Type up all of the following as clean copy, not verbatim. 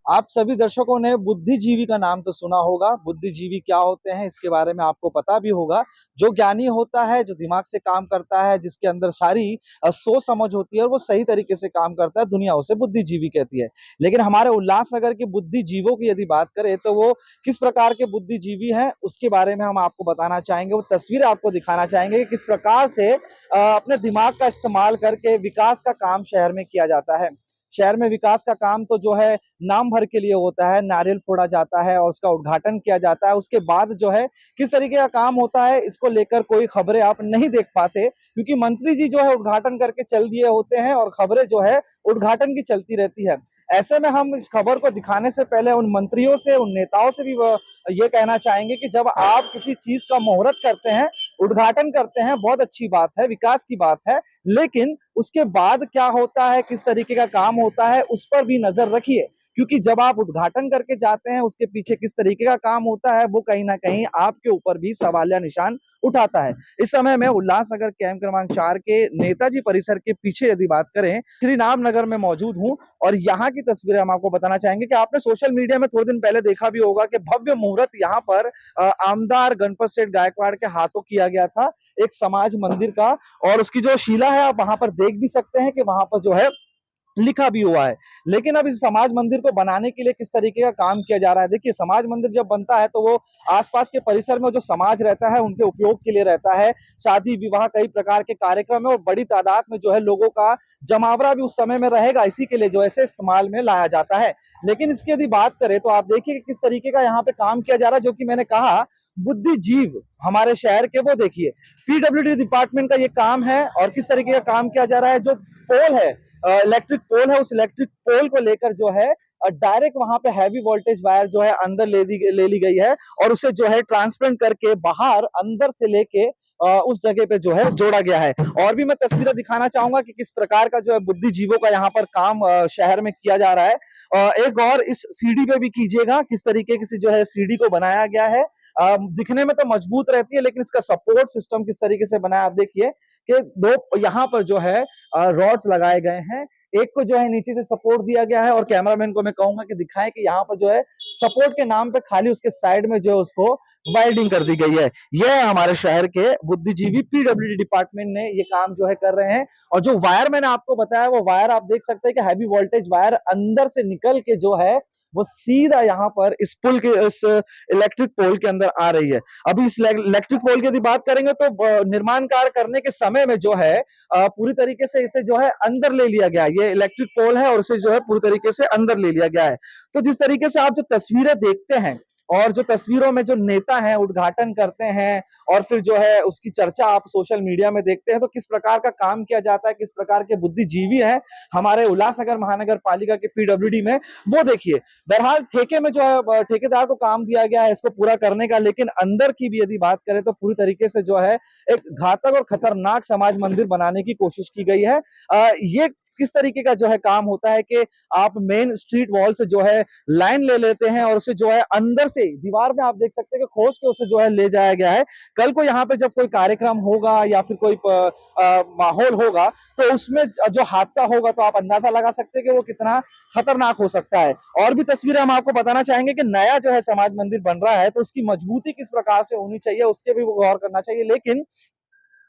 आप सभी दर्शकों ने बुद्धिजीवी का नाम तो सुना होगा। बुद्धिजीवी क्या होते हैं इसके बारे में आपको पता भी होगा। जो ज्ञानी होता है, जो दिमाग से काम करता है, जिसके अंदर सारी सोच समझ होती है और वो सही तरीके से काम करता है, दुनिया उसे बुद्धिजीवी कहती है। लेकिन हमारे उल्लासनगर के बुद्धिजीवों की यदि बात करें तो वो किस प्रकार के बुद्धिजीवी हैं उसके बारे में हम आपको बताना चाहेंगे। वो तस्वीरें आपको दिखाना चाहेंगे कि किस प्रकार से अपने दिमाग का इस्तेमाल करके विकास का काम शहर में किया जाता है। शहर में विकास का काम तो जो है नाम भर के लिए होता है। नारियल फोड़ा जाता है और उसका उद्घाटन किया जाता है। उसके बाद जो है किस तरीके का काम होता है इसको लेकर कोई खबरें आप नहीं देख पाते, क्योंकि मंत्री जी जो है उद्घाटन करके चल दिए होते हैं और खबरें जो है उद्घाटन की चलती रहती है। ऐसे में हम इस खबर को दिखाने से पहले उन मंत्रियों से, उन नेताओं से भी ये कहना चाहेंगे कि जब आप किसी चीज का मुहूर्त करते हैं, उद्घाटन करते हैं, बहुत अच्छी बात है, विकास की बात है, लेकिन उसके बाद क्या होता है, किस तरीके का काम होता है, उस पर भी नजर रखिए। क्योंकि जब आप उद्घाटन करके जाते हैं, उसके पीछे किस तरीके का काम होता है, वो कहीं ना कहीं आपके ऊपर भी सवालिया निशान उठाता है। इस समय मैं उल्लासनगर कैंप क्रमांक 4 के नेताजी परिसर के पीछे यदि बात करें, श्री राम नगर में मौजूद हूं और यहाँ की तस्वीरें हम आपको बताना चाहेंगे कि आपने सोशल मीडिया में थोड़े दिन पहले देखा भी होगा कि भव्य मुहूर्त यहाँ पर आमदार गणपत सेठ गायकवाड़ के हाथों किया गया था, एक समाज मंदिर का। और उसकी जो शिला है आप वहां पर देख भी सकते हैं कि वहां पर जो है लिखा भी हुआ है। लेकिन अब इस समाज मंदिर को बनाने के लिए किस तरीके का काम किया जा रहा है, देखिए समाज मंदिर जब बनता है तो वो आसपास के परिसर में जो समाज रहता है उनके उपयोग के लिए रहता है। शादी विवाह कई प्रकार के कार्यक्रम है और बड़ी तादाद में जो है लोगों का जमावड़ा भी उस समय में रहेगा, इसी के लिए जो है इस्तेमाल में लाया जाता है। लेकिन इसकी यदि बात करें तो आप देखिए कि किस तरीके का यहाँ पे काम किया जा रहा है, जो कि मैंने कहा बुद्धिजीव हमारे शहर के, वो देखिए पीडब्ल्यूडी डिपार्टमेंट का ये काम है और किस तरीके का काम किया जा रहा है। जो पोल है, इलेक्ट्रिक पोल है, उस इलेक्ट्रिक पोल को लेकर जो है डायरेक्ट वहां पे हैवी वोल्टेज वायर जो है अंदर ले ली गई है और उसे जो है ट्रांसप्लांट करके बाहर अंदर से लेके उस जगह पे जो है जोड़ा गया है। और भी मैं तस्वीरें दिखाना चाहूंगा कि किस प्रकार का जो है बुद्धिजीवों का यहाँ पर काम शहर में किया जा रहा है। एक और इस सीढ़ी पे भी कीजिएगा, किस तरीके से जो है सीढ़ी को बनाया गया है। दिखने में तो मजबूत रहती है लेकिन इसका सपोर्ट सिस्टम किस तरीके से बनाया आप देखिए कि दो यहाँ पर जो है रॉड्स लगाए गए हैं। एक को जो है नीचे से सपोर्ट दिया गया है और कैमरामैन को मैं कहूंगा कि दिखाएं कि यहाँ पर जो है सपोर्ट के नाम पे खाली उसके साइड में जो है उसको वाइल्डिंग कर दी गई है। यह हमारे शहर के बुद्धिजीवी पीडब्ल्यूडी डिपार्टमेंट ने ये काम जो है कर रहे हैं। और जो वायर मैंने आपको बताया वो वायर आप देख सकते हैं कि हैवी वोल्टेज वायर अंदर से निकल के जो है वो सीधा यहाँ पर इस पुल के, इस इलेक्ट्रिक पोल के अंदर आ रही है। अभी इस इलेक्ट्रिक पोल की यदि बात करेंगे तो निर्माण कार्य करने के समय में जो है पूरी तरीके से इसे जो है अंदर ले लिया गया। ये इलेक्ट्रिक पोल है और इसे जो है पूरी तरीके से अंदर ले लिया गया है। तो जिस तरीके से आप जो तस्वीरें देखते हैं और जो तस्वीरों में जो नेता हैं उद्घाटन करते हैं और फिर जो है उसकी चर्चा आप सोशल मीडिया में देखते हैं, तो किस प्रकार का काम किया जाता है, किस प्रकार के बुद्धिजीवी हैं हमारे उल्लासनगर महानगर पालिका के पीडब्ल्यूडी में, वो देखिए। बहरहाल ठेके में जो है ठेकेदार को काम दिया गया है इसको पूरा करने का, लेकिन अंदर की भी यदि बात करें तो पूरी तरीके से जो है एक घातक और खतरनाक समाज मंदिर बनाने की कोशिश की गई है। ये किस तरीके का जो है काम होता है कि आप मेन स्ट्रीट वॉल से जो है लाइन ले लेते हैं और उसे जो है अंदर से दीवार में आप देख सकते हैं कि खोज के उसे जो है ले जाया गया है। कल को यहाँ पे जब कोई कार्यक्रम होगा या फिर कोई माहौल होगा तो उसमें जो हादसा होगा तो आप अंदाजा लगा सकते हैं कि वो कितना खतरनाक हो सकता है। और भी तस्वीरें हम आपको बताना चाहेंगे कि नया जो है समाज मंदिर बन रहा है तो उसकी मजबूती किस प्रकार से होनी चाहिए उसके भी गौर करना चाहिए। लेकिन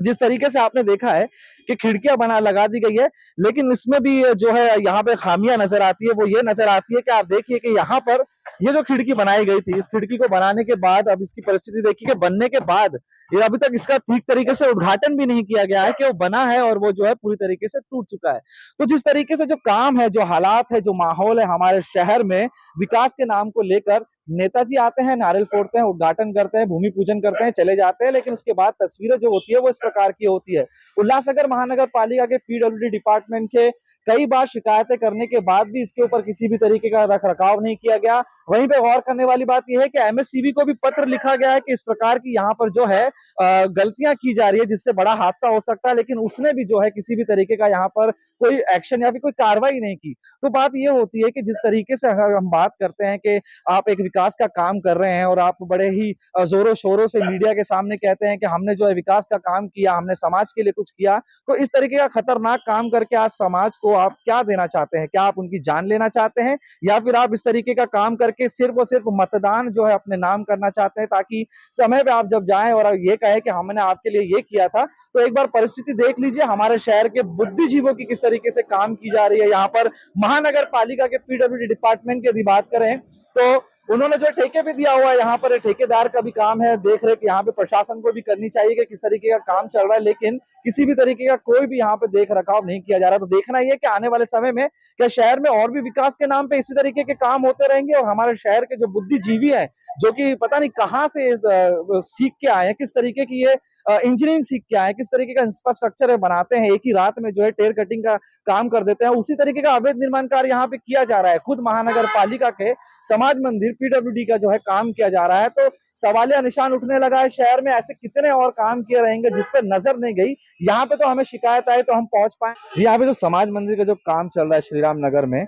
जिस तरीके से आपने देखा है कि खिड़कियां बना लगा दी गई है, लेकिन इसमें भी जो है यहाँ पे खामियां नजर आती है। वो ये नजर आती है कि आप देखिए कि यहाँ पर ये जो खिड़की बनाई गई थी, इस खिड़की को बनाने के बाद अब इसकी परिस्थिति देखिए कि बनने के बाद ये अभी तक इसका ठीक तरीके से उद्घाटन भी नहीं किया गया है कि वो बना है और वो जो है पूरी तरीके से टूट चुका है। तो जिस तरीके से जो काम है, जो हालात है, जो माहौल है हमारे शहर में विकास के नाम को लेकर, नेताजी आते हैं, नारियल फोड़ते हैं, उद्घाटन करते हैं, भूमि पूजन करते हैं, चले जाते हैं, लेकिन उसके बाद तस्वीरें जो होती है वो इस प्रकार की होती है। उल्लासनगर महानगर पालिका के पीडब्ल्यूडी डिपार्टमेंट के कई बार शिकायतें करने के बाद भी इसके ऊपर किसी भी तरीके का रख रखाव नहीं किया गया। वहीं पे गौर करने वाली बात यह है कि एमएससीबी को भी पत्र लिखा गया है कि इस प्रकार की यहाँ पर जो है गलतियां की जा रही है जिससे बड़ा हादसा हो सकता है, लेकिन उसने भी जो है किसी भी तरीके का यहाँ पर कोई एक्शन या फिर कोई कार्रवाई नहीं की। तो बात यह होती है कि जिस तरीके से अगर हम बात करते हैं कि आप एक विकास का काम कर रहे हैं और आप बड़े ही जोरों शोरों से मीडिया के सामने कहते हैं कि हमने जो है विकास का काम किया, हमने समाज के लिए कुछ किया, तो इस तरीके का खतरनाक काम करके आज समाज को, आप क्या देना चाहते हैं? क्या आप उनकी जान लेना चाहते हैं या फिर आप इस तरीके का काम करके सिर्फ़ और सिर्फ़ मतदान जो है अपने नाम करना चाहते हैं ताकि समय पे आप जब जाएँ और ये कहें कि हमने आपके लिए ये किया था, तो एक बार परिस्थिति देख लीजिए हमारे शहर के बुद्धिजीवों की किस तरीके से काम की जा रही है। यहाँ पर महानगर पालिका के पीडब्ल्यूडी डिपार्टमेंट की यदि बात करें, तो उन्होंने जो ठेके पे दिया हुआ है यहाँ पर ठेकेदार का भी काम है देख-रेख यहाँ पे प्रशासन को भी करनी चाहिए कि किस तरीके का काम चल रहा है, लेकिन किसी भी तरीके का कोई भी यहाँ पे देख-रखाव नहीं किया जा रहा। तो देखना ये है कि आने वाले समय में क्या शहर में और भी विकास के नाम पे इसी तरीके के काम होते रहेंगे और हमारे शहर के जो बुद्धिजीवी हैं, जो कि पता नहीं कहाँ से सीख के आए हैं, किस तरीके की ये इंजीनियरिंग सीख के आए हैं, किस तरीके का इंफ्रास्ट्रक्चर है बनाते हैं, एक ही रात में जो है टेर कटिंग का काम कर देते हैं, उसी तरीके का अवैध निर्माण कार्य यहाँ पे किया जा रहा है। खुद महानगर पालिका के समाज मंदिर पीडब्ल्यूडी का जो है काम किया जा रहा है, तो सवालिया निशान उठने लगा है शहर में ऐसे कितने और काम किए रहेंगे जिस पे नजर नहीं गई। यहाँ पे तो हमें शिकायत आई तो हम पहुंच पाए। जी, यहाँ पे जो समाज मंदिर का जो काम चल रहा है श्री राम नगर में,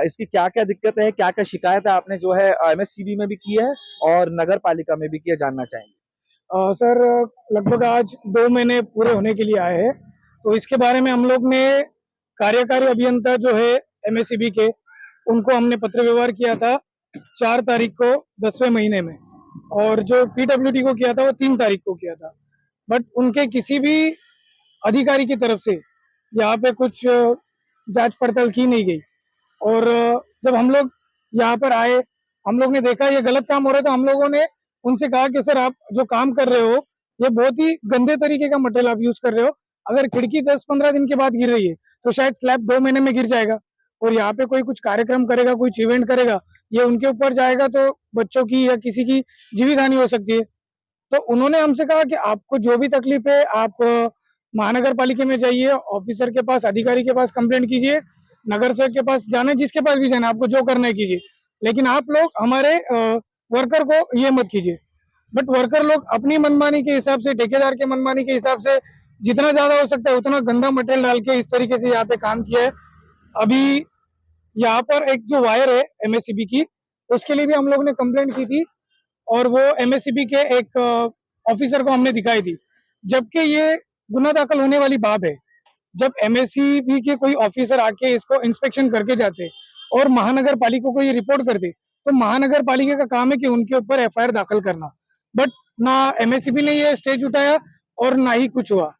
इसकी क्या-क्या दिक्कतें हैं, क्या-क्या शिकायत है आपने जो है एमएससीबी में भी की है और नगर पालिका में भी की है, जानना चाहेंगे? सर, लगभग आज 2 महीने पूरे होने के लिए आए हैं, तो इसके बारे में हम लोग ने कार्यकारी अभियंता जो है एमएससीबी के, उनको हमने पत्र व्यवहार किया था 4 तारीख को 10वें महीने में, और जो पीडब्ल्यूडी को किया था वो 3 तारीख को किया था। बट उनके किसी भी अधिकारी की तरफ से यहाँ पे कुछ जांच पड़ताल की नहीं गई, और जब हम लोग यहाँ पर आए, हम लोग ने देखा ये गलत काम हो रहा है, तो हम लोगों ने उनसे कहा कि सर, आप जो काम कर रहे हो ये बहुत ही गंदे तरीके का मटेरियल आप यूज कर रहे हो। अगर खिड़की 10-15 दिन के बाद गिर रही है तो शायद स्लैब 2 महीने में गिर जाएगा, और यहाँ पे कोई कुछ कार्यक्रम करेगा, कुछ इवेंट करेगा, ये उनके ऊपर जाएगा तो बच्चों की या किसी की जीवित हानि हो सकती है। तो उन्होंने हमसे कहा कि आपको जो भी तकलीफ है आप महानगर पालिका में जाइए, ऑफिसर के पास, अधिकारी के पास कंप्लेंट कीजिए, नगर सेवक के पास जाना, जिसके पास भी जाना, आपको जो करना है कीजिए, लेकिन आप लोग हमारे वर्कर को ये मत कीजिए। बट वर्कर लोग अपनी मनमानी के हिसाब से, ठेकेदार के मनमानी के हिसाब से जितना ज्यादा हो सकता है उतना गंदा मटेरियल डाल के इस तरीके से यहाँ पे काम किया है। अभी यहाँ पर एक जो वायर है एमएससीबी की, उसके लिए भी हम लोग ने कंप्लेंट की थी, और वो एमएससीबी के एक ऑफिसर को हमने दिखाई थी, जबकि ये गुना दाखिल होने वाली बात है। जब एमएससीबी के कोई ऑफिसर आके इसको इंस्पेक्शन करके जाते और महानगर पालिका को ये रिपोर्ट करते, तो महानगर पालिका का काम है कि उनके ऊपर एफआईआर दाखिल करना। बट ना एमएससीबी ने ये स्टेज उठाया और ना ही कुछ हुआ।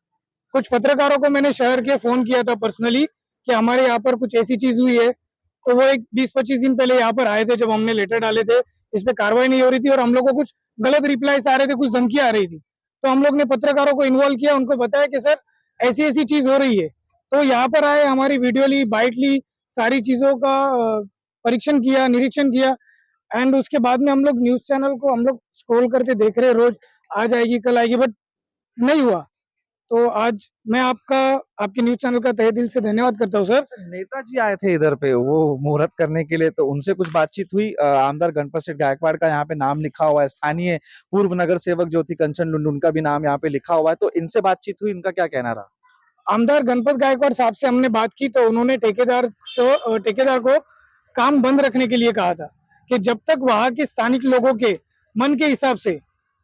कुछ पत्रकारों को मैंने शहर के फोन किया था पर्सनली कि हमारे यहाँ पर कुछ ऐसी चीज हुई है, तो वो एक 20-25 दिन पहले यहाँ पर आए थे जब हमने लेटर डाले थे, इस पे कार्रवाई नहीं हो रही थी और हम लोग को कुछ गलत रिप्लाईस आ रहे थे, कुछ धमकियां आ रही थी। तो हम लोग ने पत्रकारों को इन्वॉल्व किया, उनको बताया कि सर ऐसी ऐसी चीज हो रही है। तो यहाँ पर आए, हमारी वीडियो ली, बाइट ली, सारी चीजों का परीक्षण किया, निरीक्षण किया, एंड उसके बाद में हम लोग न्यूज चैनल को हम लोग स्क्रॉल करते देख रहे, रोज आज आएगी कल आएगी, बट नहीं हुआ। तो आज मैं आपके न्यूज चैनल का तहे दिल से धन्यवाद करता हूँ सर। नेताजी आए थे इधर पे वो मुहूर्त करने के लिए, तो उनसे कुछ बातचीत हुई? आमदार गणपत सिंह गायकवाड़ का यहाँ पे नाम लिखा हुआ है, स्थानीय पूर्व नगर सेवक जो थी कंचन लुंडू, उनका भी नाम यहाँ पे लिखा हुआ है, तो इनसे बातचीत हुई, इनका क्या कहना रहा? आमदार गणपत गायकवाड़ साहब से हमने बात की, तो उन्होंने ठेकेदार को काम बंद रखने के लिए कहा था कि जब तक वहां के स्थानिक लोगों के मन के हिसाब से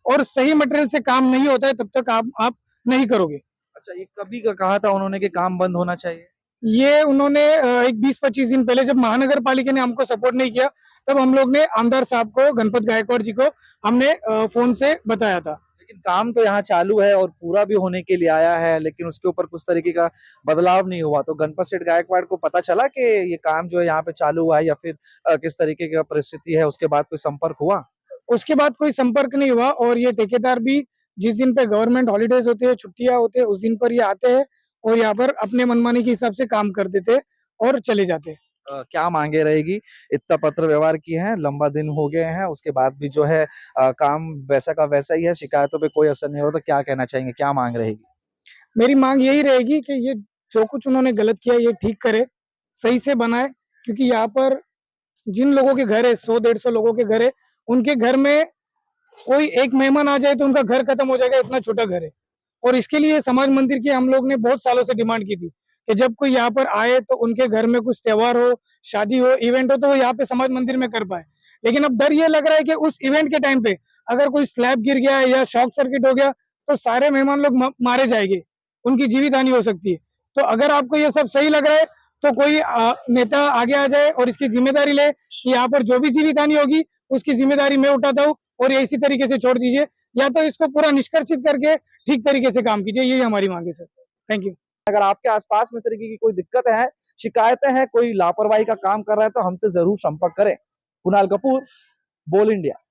और सही मटेरियल से काम नहीं होता है तब तक आप नहीं करोगे। अच्छा, ये कभी का कहा था उन्होंने कि काम बंद होना चाहिए? ये उन्होंने एक 20-25 दिन पहले, जब महानगर पालिका ने हमको सपोर्ट नहीं किया, तब हम लोग ने आमदार साहब को, गणपत गायकवाड़ जी को हमने फोन से बताया था। लेकिन काम तो यहाँ चालू है और पूरा भी होने के लिए आया है, लेकिन उसके ऊपर कुछ तरीके का बदलाव नहीं हुआ। तो गणपत सेठ गायकवाड़ को पता चला कि ये काम जो है यहाँ पे चालू हुआ है या फिर किस तरीके की परिस्थिति है, उसके बाद कोई संपर्क हुआ? उसके बाद कोई संपर्क नहीं हुआ, और ये ठेकेदार भी जिस दिन पे गवर्नमेंट हॉलीडेज होते हैं, छुट्टियां होते हैं, उस दिन पर ये आते हैं और यहाँ पर अपने मनमानी के हिसाब से काम कर देते और चले जाते। क्या मांगे रहेगी? इतना पत्र व्यवहार किए हैं, लंबा दिन हो गए हैं, उसके बाद भी जो है काम वैसा का वैसा ही है, शिकायतों पे कोई असर नहीं हो रहा, तो क्या कहना चाहेंगे? क्या मांग रहेगी? मेरी मांग यही रहेगी कि ये जो कुछ उन्होंने गलत किया ये ठीक करे, सही से बनाए, क्योंकि यहाँ पर जिन लोगों के घर है, 100-150 लोगों के घर है, उनके घर में कोई एक मेहमान आ जाए तो उनका घर खत्म हो जाएगा, इतना छोटा घर है। और इसके लिए समाज मंदिर की हम लोग ने बहुत सालों से डिमांड की थी कि जब कोई यहाँ पर आए तो उनके घर में कुछ त्योहार हो, शादी हो, इवेंट हो, तो वो यहाँ पे समाज मंदिर में कर पाए। लेकिन अब डर ये लग रहा है कि उस इवेंट के टाइम पे अगर कोई स्लैब गिर गया है या शॉर्ट सर्किट हो गया तो सारे मेहमान लोग मारे जाएंगे, उनकी जीवित हानि हो सकती है। तो अगर आपको ये सब सही लग रहा है तो कोई नेता आगे आ जाए और इसकी जिम्मेदारी ले कि यहाँ पर जो भी जीवित हानि होगी उसकी जिम्मेदारी मैं उठाता हूँ और ये इसी तरीके से छोड़ दीजिए, या तो इसको पूरा निष्कर्षित करके ठीक तरीके से काम कीजिए, यही हमारी मांग है सर। Thank you. अगर आपके आसपास में इस तरीके की कोई दिक्कत है, शिकायतें हैं, कोई लापरवाही का काम कर रहा है तो हमसे जरूर संपर्क करें। कुणाल कपूर, बोल इंडिया।